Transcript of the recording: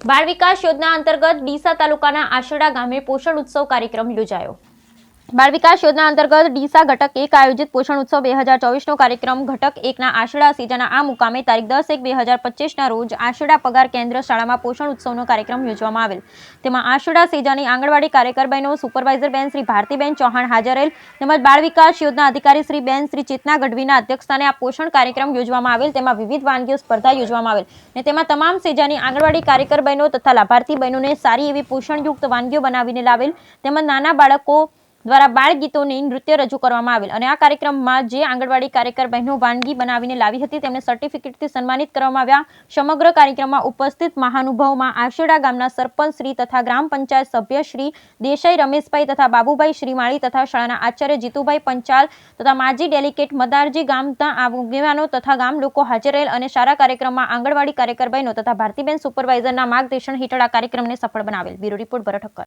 બાળ વિકાસ યોજના અંતર્ગત ડીસા તાલુકાના આશરડા ગામે પોષણ ઉત્સવ કાર્યક્રમ યોજાયો। બાળ વિકાસ યોજના અંતર્ગત ડીસા ઘટક 1 આયોજિત પોષણ ઉત્સવ 2024નો કાર્યક્રમ ઘટક 1ના આશરડા સીજાના આ મુકામે તારીખ 10/1/2025ના રોજ આશરડા પગાર કેન્દ્ર શાળામાં પોષણ ઉત્સવનો કાર્યક્રમ યોજવામાં આવેલ। તેમાં આશરડા સીજાની આંગણવાડી કાર્યકર બહેનો, સુપરવાઇઝર બેન શ્રી ભારતીબેન ચૌહાણ હાજર રહેલ તેમજ બાળ વિકાસ યોજના અધિકારી શ્રી બેન શ્રી ચેતના ગઢવીના અધ્યક્ષસ્થાને આ પોષણ કાર્યક્રમ યોજવામાં આવેલ। તેમાં વિવિધ વાનગીઓ સ્પર્ધા યોજવામાં આવેલ અને તેમાં તમામ સીજાની આંગણવાડી કાર્યકર બહેનો તથા લાભાર્થી બહેનોને સારી એવી પોષણયુક્ત વાનગીઓ બનાવીને લાવેલ તેમજ નાના બાળકો દ્વારા બાળ ગીતોની નૃત્ય રજૂ કરવામાં આવેલ અને આ કાર્યક્રમમાં જે આંગણવાડી કાર્યકર બહેનો વાનગી બનાવીને લાવી હતી તેમને સર્ટિફિકેટથી સન્માનિત કરવામાં આવ્યા। સમગ્ર કાર્યક્રમમાં ઉપસ્થિત મહાનુભાવોમાં આશરડા ગામના સરપંચ શ્રી તથા ગ્રામ પંચાયત સભ્ય શ્રી દેસાઈ રમેશભાઈ તથા બાબુભાઈ શ્રીમાળી તથા શાળાના આચાર્ય જીતુભાઈ પંચાલ તથા માજી ડેલિકેટ મદારજી ગામના આગેવાનો તથા ગામ લોકો હાજર રહેલ અને સારા કાર્યક્રમમાં આંગણવાડી કાર્યકર બહેનો તથા ભારતીબેન સુપરવાઇઝરના માર્ગદર્શન હેઠળ આ કાર્યક્રમને સફળ બનાવેલ। બ્યુરો રિપોર્ટ ભરત ઠક્કર।